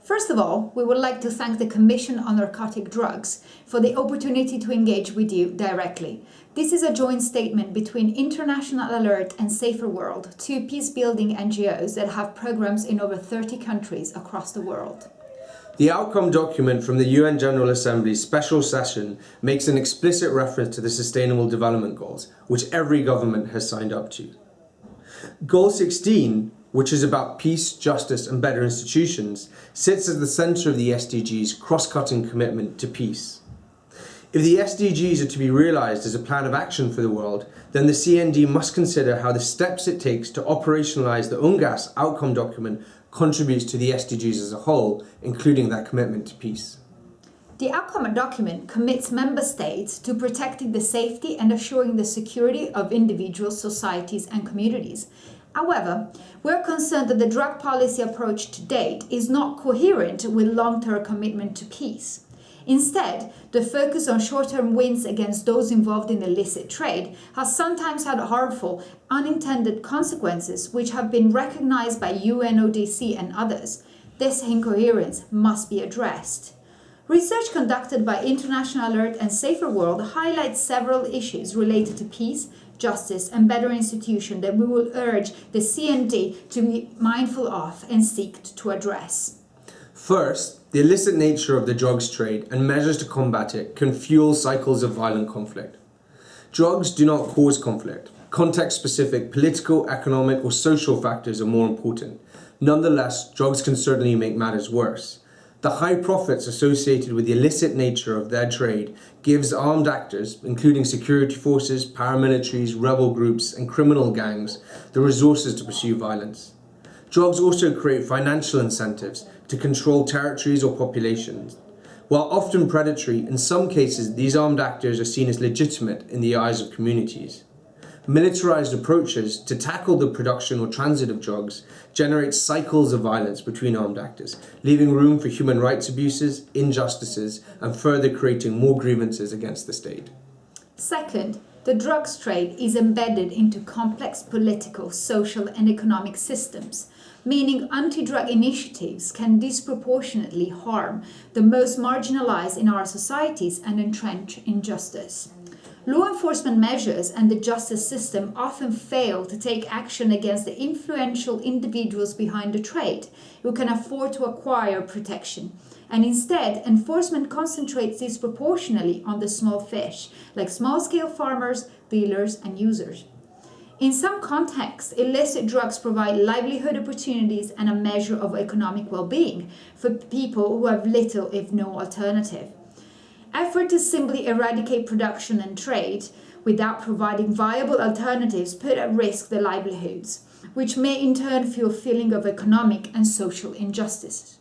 First of all, we would like to thank the Commission on Narcotic Drugs for the opportunity to engage with you directly. This is a joint statement between International Alert and Saferworld, two peace-building NGOs that have programs in over 30 countries across the world. The outcome document from the UN General Assembly's special session makes an explicit reference to the Sustainable Development Goals, which every government has signed up to. Goal 16, which is about peace, justice and better institutions, sits at the centre of the SDG's cross-cutting commitment to peace. If the SDGs are to be realised as a plan of action for the world, then the CND must consider how the steps it takes to operationalise the UNGAS outcome document contributes to the SDGs as a whole, including that commitment to peace. The outcome document commits member states to protecting the safety and assuring the security of individuals, societies and communities. However, we're concerned that the drug policy approach to date is not coherent with long-term commitment to peace. Instead, the focus on short-term wins against those involved in illicit trade has sometimes had harmful, unintended consequences which have been recognized by UNODC and others. This incoherence must be addressed. Research conducted by International Alert and Saferworld highlights several issues related to peace, justice and better institution that we will urge the CND to be mindful of and seek to address. First, the illicit nature of the drugs trade and measures to combat it can fuel cycles of violent conflict. Drugs do not cause conflict. Context-specific political, economic or social factors are more important. Nonetheless, drugs can certainly make matters worse. The high profits associated with the illicit nature of their trade gives armed actors, including security forces, paramilitaries, rebel groups and criminal gangs, the resources to pursue violence. Drugs also create financial incentives to control territories or populations. While often predatory, in some cases these armed actors are seen as legitimate in the eyes of communities. Militarized approaches to tackle the production or transit of drugs generate cycles of violence between armed actors, leaving room for human rights abuses, injustices, and further creating more grievances against the state. Second, the drugs trade is embedded into complex political, social, and economic systems, meaning anti-drug initiatives can disproportionately harm the most marginalized in our societies and entrench injustice. Law enforcement measures and the justice system often fail to take action against the influential individuals behind the trade who can afford to acquire protection, and instead enforcement concentrates disproportionately on the small fish, like small-scale farmers, dealers and users. In some contexts, illicit drugs provide livelihood opportunities and a measure of economic well-being for people who have little if no alternative. Effort to simply eradicate production and trade without providing viable alternatives put at risk their livelihoods, which may in turn fuel a feeling of economic and social injustice.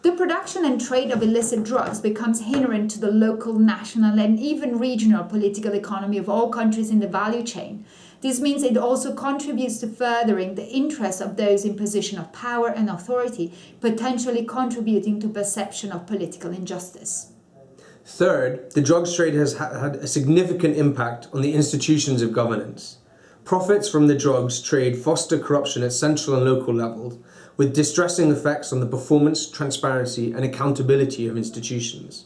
The production and trade of illicit drugs becomes inherent to the local, national and even regional political economy of all countries in the value chain. This means it also contributes to furthering the interests of those in position of power and authority, potentially contributing to perception of political injustice. Third, the drugs trade has had a significant impact on the institutions of governance. Profits from the drugs trade foster corruption at central and local levels, with distressing effects on the performance, transparency and accountability of institutions.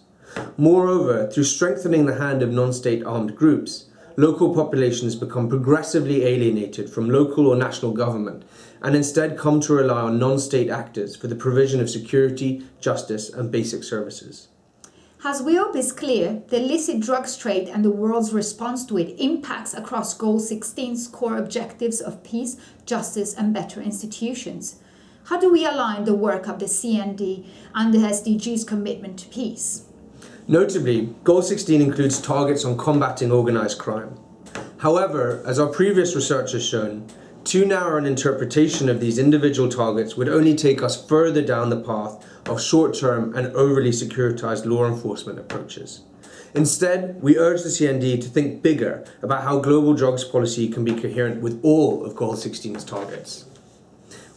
Moreover, through strengthening the hand of non-state armed groups, local populations become progressively alienated from local or national government and instead come to rely on non-state actors for the provision of security, justice and basic services. As we hope is clear, the illicit drugs trade and the world's response to it impacts across Goal 16's core objectives of peace, justice and better institutions. How do we align the work of the CND and the SDG's commitment to peace? Notably, Goal 16 includes targets on combating organised crime. However, as our previous research has shown, too narrow an interpretation of these individual targets would only take us further down the path of short-term and overly securitized law enforcement approaches. Instead, we urge the CND to think bigger about how global drugs policy can be coherent with all of Goal 16's targets.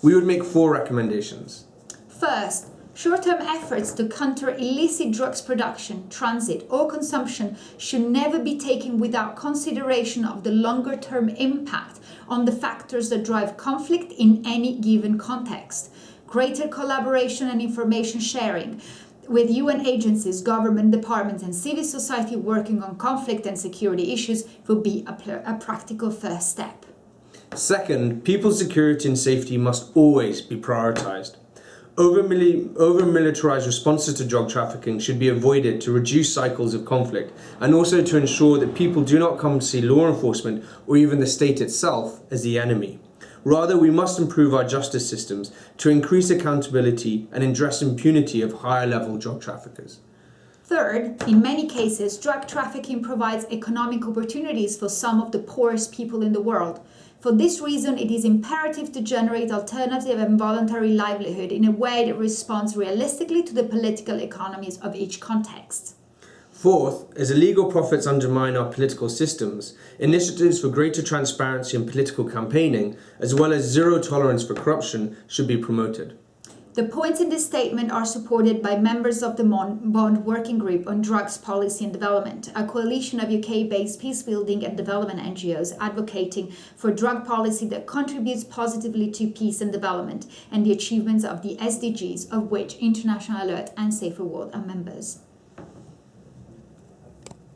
We would make 4 recommendations. First, short-term efforts to counter illicit drugs production, transit or consumption should never be taken without consideration of the longer-term impact on the factors that drive conflict in any given context. greater collaboration and information sharing with UN agencies, government departments, and civil society working on conflict and security issues would be a practical first step. Second, people's security and safety must always be prioritized. Over-militarized responses to drug trafficking should be avoided to reduce cycles of conflict and also to ensure that people do not come to see law enforcement or even the state itself as the enemy. Rather, we must improve our justice systems to increase accountability and address impunity of higher-level drug traffickers. Third, in many cases, drug trafficking provides economic opportunities for some of the poorest people in the world. For this reason, it is imperative to generate alternative and voluntary livelihood in a way that responds realistically to the political economies of each context. Fourth, as illegal profits undermine our political systems, initiatives for greater transparency in political campaigning, as well as zero tolerance for corruption, should be promoted. The points in this statement are supported by members of the Bond Working Group on Drugs Policy and Development, a coalition of UK-based peacebuilding and development NGOs advocating for drug policy that contributes positively to peace and development and the achievements of the SDGs, of which International Alert and Saferworld are members.